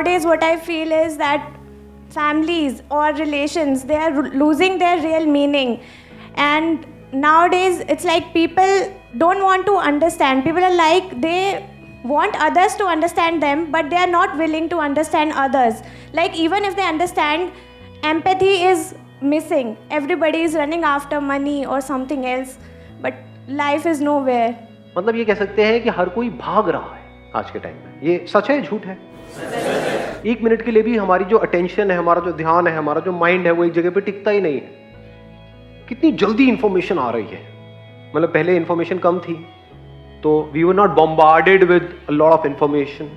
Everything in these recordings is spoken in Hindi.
nowadays what I feel is that families or relations, they are losing their real meaning. And nowadays it's like people don't want to understand. People are like, they want others to understand them, but they are not willing to understand others. Like even if they understand, empathy is missing. Everybody is running after money or something else, but life is nowhere. मतलब ये कह सकते हैं कि हर कोई भाग रहा है आज के टाइम में. ये सच है, झूठ है? एक मिनट के लिए भी हमारी जो अटेंशन है, हमारा जो ध्यान है, हमारा जो माइंड है, वो एक जगह पे टिकता ही नहीं है. कितनी जल्दी इंफॉर्मेशन आ रही है. मतलब पहले इंफॉर्मेशन कम थी, तो we were not bombarded with a lot of information.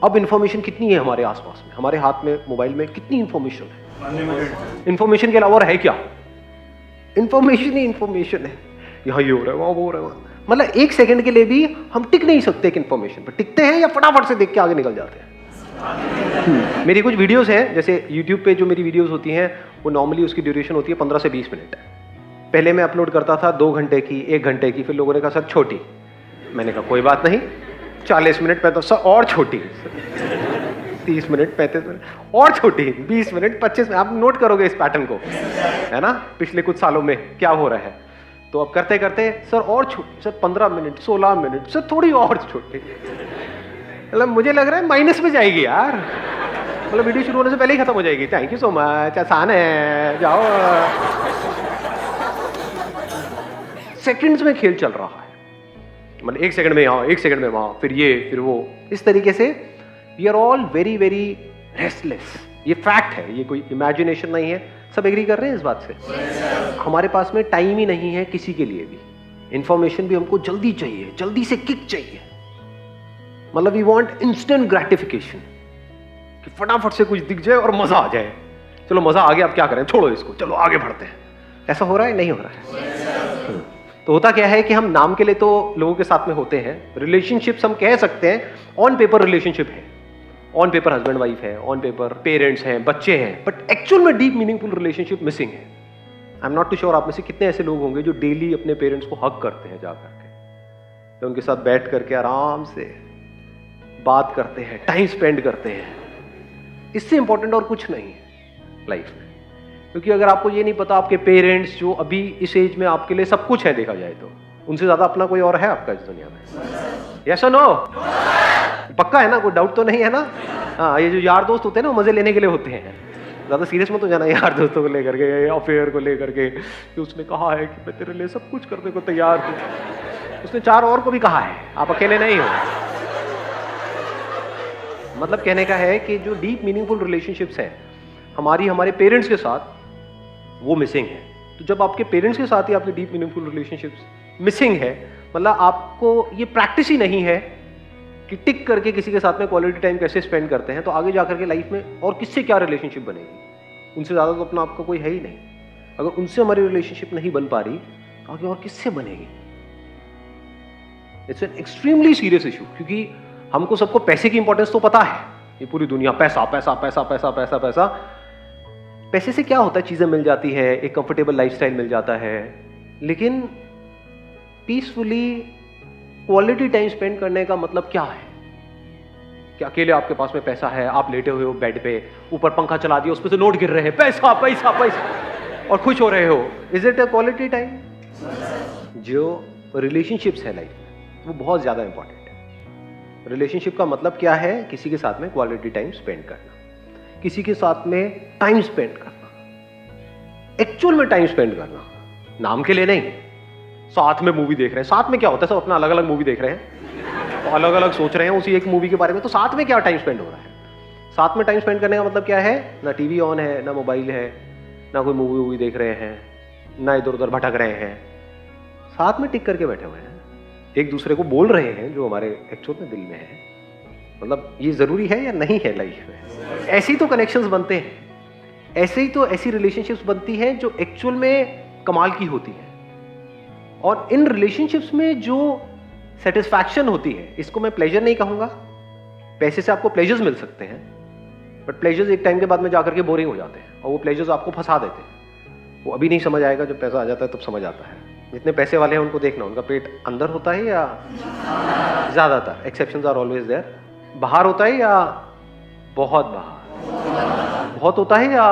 अब इंफॉर्मेशन कितनी है हमारे आसपास में, हमारे हाथ में, मोबाइल में कितनी इंफॉर्मेशन है. इंफॉर्मेशन के अलावा और है क्या? इंफॉर्मेशन ही इंफॉर्मेशन है. यहाँ ये हो रहा है, वहाँ वो हो रहा है. मतलब एक सेकंड के लिए भी हम टिक नहीं सकते कि इंफॉर्मेशन पर टिकते हैं, या फटाफट से देख के आगे निकल जाते हैं. मेरी कुछ वीडियोस हैं, जैसे YouTube पे जो मेरी वीडियोस होती हैं, वो नॉर्मली उसकी ड्यूरेशन होती है 15 से 20 मिनट. पहले मैं अपलोड करता था 2 घंटे की, 1 घंटे की. फिर लोगों ने कहा सर छोटी. मैंने कहा कोई बात नहीं, 40 मिनट पे तो सर और छोटी, 30 मिनट, 35 मिनट और छोटी, 20 मिनट, 25 मिनट. आप नोट करोगे इस पैटर्न को, है ना, पिछले कुछ सालों में क्या हो रहा है. तो अब करते करते सर और छोटी, सर 15 मिनट, 16 मिनट, सर थोड़ी और छोटी. मतलब मुझे लग रहा है माइनस में जाएगी यार. मतलब वीडियो शुरू होने से पहले ही खत्म हो जाएगी. थैंक यू सो मच, आसान है, जाओ. सेकंड्स में खेल चल रहा है. मतलब 1 सेकंड में यहाँ, 1 सेकंड में वहां, फिर ये, फिर वो. इस तरीके से we are all very very restless. ये फैक्ट है, ये कोई इमेजिनेशन नहीं है. सब एग्री कर रहे हैं इस बात से? हमारे पास में टाइम ही नहीं है किसी के लिए भी. इंफॉर्मेशन भी हमको जल्दी चाहिए, जल्दी से किक चाहिए. मतलब वी वांट इंस्टेंट ग्रेटिफिकेशन, कि फटाफट से कुछ दिख जाए और मजा आ जाए. चलो मजा आ गया, अब क्या करें, छोड़ो इसको, चलो आगे बढ़ते हैं. ऐसा हो रहा है? नहीं हो रहा है. तो होता क्या है कि हम नाम के लिए तो लोगों के साथ में होते हैं. रिलेशनशिप्स हम कह सकते हैं ऑन पेपर रिलेशनशिप है, ऑन पेपर हस्बैंड वाइफ है, ऑन पेपर पेरेंट्स हैं, बच्चे हैं, बट एक्चुअल में डीप मीनिंगफुल रिलेशनशिप मिसिंग है. I am not too sure आप में से कितने ऐसे लोग होंगे जो डेली अपने पेरेंट्स को हक करते हैं जा करके, तो उनके साथ बैठ करके आराम से बात करते हैं, टाइम स्पेंड करते हैं. इससे इंपॉर्टेंट और कुछ नहीं है लाइफ में. क्योंकि अगर आपको ये नहीं पता, आपके पेरेंट्स जो अभी इस एज में आपके लिए सब कुछ है देखा जाए तो, उनसे ज्यादा अपना कोई और है आपका इस दुनिया में? यस और नो? पक्का है ना? कोई डाउट तो नहीं है ना? हाँ, ये जो यार दोस्त होते हैं ना, मजे लेने के लिए होते हैं. ज्यादा सीरियस मत हो जाना यार दोस्तों को लेकर के, अफेयर को लेकर के, कि उसने कहा है कि मैं तेरे लिए सब कुछ करने को तैयार हूं. उसने 4 और को भी कहा है, आप अकेले नहीं हो. मतलब कहने का है कि जो डीप मीनिंगफुल रिलेशनशिप्स हैं हमारे पेरेंट्स के साथ, वो मिसिंग है. तो जब आपके पेरेंट्स के साथ ही आपकी डीप मीनिंगफुल रिलेशनशिप्स मिसिंग है, मतलब आपको ये प्रैक्टिस ही नहीं है कि टिक करके किसी के साथ में क्वालिटी टाइम कैसे स्पेंड करते हैं, तो आगे जाकर के लाइफ में और किससे क्या रिलेशनशिप बनेगी? उनसे ज़्यादा तो अपना आपका कोई है ही नहीं. अगर उनसे हमारी रिलेशनशिप नहीं बन पा रही, तो आगे और किससे बनेगी? It's an extremely serious issue. क्योंकि हमको सबको पैसे की इंपॉर्टेंस तो पता है. ये पूरी दुनिया पैसा पैसा पैसा पैसा पैसा पैसा. पैसे से क्या होता है? चीजें मिल जाती है, एक कंफर्टेबल लाइफस्टाइल मिल जाता है, लेकिन पीसफुली क्वालिटी टाइम स्पेंड करने का मतलब क्या है? कि अकेले आपके पास में पैसा है, आप लेटे हुए हो बेड पे, ऊपर पंखा चला दिया, उस पर से नोट गिर रहे हैं, पैसा पैसा पैसा, और खुश हो रहे हो. Is it a quality time? जो रिलेशनशिप्स है लाइफ में, वो बहुत ज्यादा इंपॉर्टेंट है. रिलेशनशिप का मतलब क्या है? किसी के साथ में क्वालिटी टाइम स्पेंड करना, किसी के साथ में टाइम स्पेंड करना, एक्चुअल में टाइम स्पेंड करना. नाम के लिए नहीं. साथ में मूवी देख रहे हैं, साथ में क्या होता है? सब अपना अलग अलग मूवी देख रहे हैं, तो अलग अलग सोच रहे हैं उसी एक मूवी के बारे में, तो साथ में क्या टाइम स्पेंड हो रहा है? साथ में टाइम स्पेंड करने का मतलब क्या है? ना टीवी ऑन है, ना मोबाइल है, ना कोई मूवी देख रहे हैं, ना इधर उधर भटक रहे हैं. साथ में टिक करके बैठे हुए हैं, एक दूसरे को बोल रहे हैं जो हमारे एक्चुअल में दिल में है. मतलब ये जरूरी है या नहीं है लाइफ में? ऐसे ही तो कनेक्शंस बनते हैं, ऐसे ही तो ऐसी रिलेशनशिप्स बनती हैं जो एक्चुअल में कमाल की होती है. और इन रिलेशनशिप्स में जो सेटिस्फैक्शन होती है, इसको मैं प्लेजर नहीं कहूंगा. पैसे से आपको प्लेजर्स मिल सकते हैं, बट प्लेजर्स एक टाइम के बाद में जाकर के बोरिंग हो जाते हैं, और वो प्लेजर्स आपको फंसा देते हैं. वो अभी नहीं समझ आएगा, जब पैसा आ जाता है तब समझ आता है. जितने पैसे वाले हैं उनको देखना, उनका पेट अंदर होता है या ज्यादातर, एक्सेप्शंस आर ऑलवेज देयर, बाहर होता है या बहुत बाहर। बहुत होता है या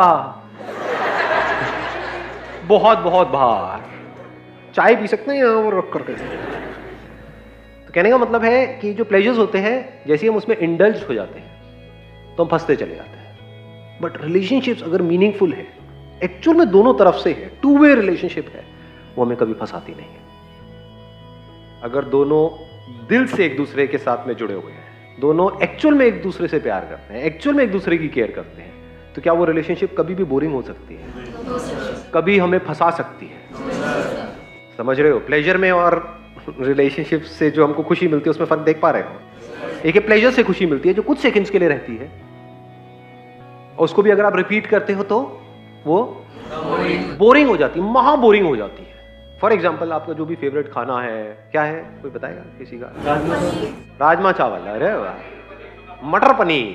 बहुत बहुत बाहर? चाय पी सकते हैं और रख करके। तो कहने का मतलब है कि जो प्लेजर्स होते हैं, जैसे हम उसमें इंडल्ज हो जाते हैं तो हम फंसते चले जाते हैं। बट रिलेशनशिप्स अगर मीनिंगफुल है, एक्चुअल में दोनों तरफ से है, टू वे रिलेशनशिप है, वो हमें कभी फंसाती नहीं है। अगर दोनों दिल से एक दूसरे के साथ में जुड़े हुए हैं, दोनों एक्चुअल में एक दूसरे से प्यार करते हैं, एक्चुअल में एक दूसरे की केयर करते हैं, तो क्या वो रिलेशनशिप कभी भी बोरिंग हो सकती है? कभी हमें फंसा सकती है? समझ रहे हो? प्लेजर में और रिलेशनशिप से जो हमको खुशी मिलती है उसमें फर्क देख पा रहे हो? एक प्लेजर से खुशी मिलती है जो कुछ सेकंड्स के लिए रहती है, और उसको भी अगर आप रिपीट करते हो तो वो बोरिंग हो जाती है, महा बोरिंग हो जाती है। फॉर एग्जाम्पल, आपका जो भी फेवरेट खाना है, क्या है, कोई बताएगा किसी का? राजमा चावल, अरे वाह। मटर पनीर,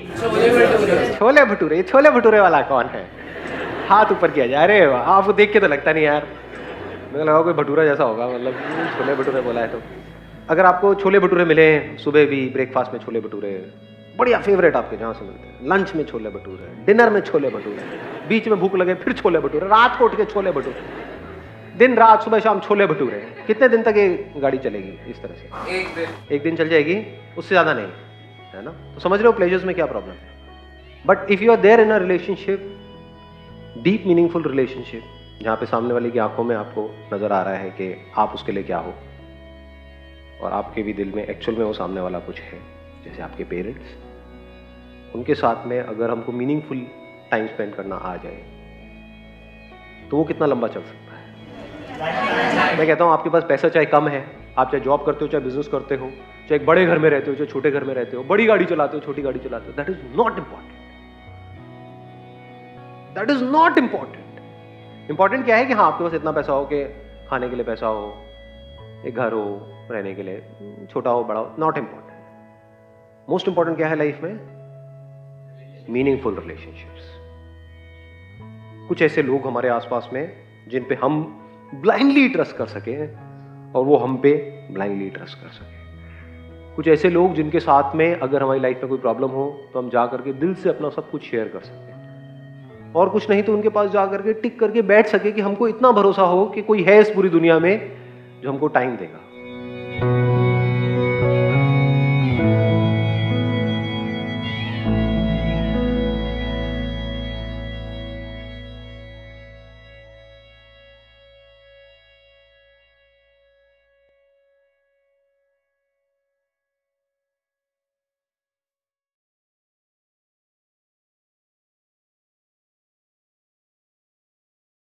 छोले भटूरे। छोले भटूरे वाला कौन है? हाथ ऊपर किया जाए। अरे वाह, आपको देख के तो लगता नहीं यार, मुझे लगा कोई भटूरा जैसा होगा, मतलब छोले भटूरे बोला है तो। अगर आपको छोले भटूरे मिले, सुबह भी ब्रेकफास्ट में छोले भटूरे, बढ़िया फेवरेट आपके जहाँ से मिलते हैं, लंच में छोले भटूरे, डिनर में छोले भटूरे, बीच में भूख लगे फिर छोले भटूरे, रात को उठ के छोले भटूरे, दिन रात सुबह शाम छोले भटूरे। कितने दिन तक ये गाड़ी चलेगी इस तरह से? एक दिन चल जाएगी, उससे ज्यादा नहीं, है ना? तो समझ रहे हो प्लेजर्स में क्या प्रॉब्लम है। But if you are there in a relationship, deep meaningful relationship, जहाँ पे सामने वाले की आंखों में आपको नजर आ रहा है कि आप उसके लिए क्या हो, और आपके भी दिल में एक्चुअल में वो सामने वाला कुछ है, जैसे आपके पेरेंट्स, उनके साथ में अगर हमको मीनिंगफुल टाइम स्पेंड करना आ जाए तो वो कितना लंबा चल सकता है। मैं कहता हूँ आपके पास पैसा चाहे कम है, आप चाहे जॉब करते हो, चाहे बिजनेस करते हो, चाहे एक बड़े घर में रहते हो, चाहे छोटे घर में रहते हो, बड़ी गाड़ी चलाते हो, छोटी गाड़ी चलाते हो, that is not important. That is not important. Important क्या है कि हाँ, आपके पास इतना पैसा हो कि खाने के लिए पैसा हो, एक घर हो रहने के लिए, छोटा हो बड़ा हो, नॉट इंपॉर्टेंट। मोस्ट इंपॉर्टेंट क्या है लाइफ में? Meaningful relationships. कुछ ऐसे लोग हमारे आसपास में जिन पे हम ब्लाइंडली ट्रस्ट कर सके और वो हम पे ब्लाइंडली ट्रस्ट कर सके। कुछ ऐसे लोग जिनके साथ में अगर हमारी लाइफ में कोई प्रॉब्लम हो तो हम जा करके दिल से अपना सब कुछ शेयर कर सके, और कुछ नहीं तो उनके पास जा करके टिक करके बैठ सके कि हमको इतना भरोसा हो कि कोई है इस पूरी दुनिया में जो हमको टाइम देगा।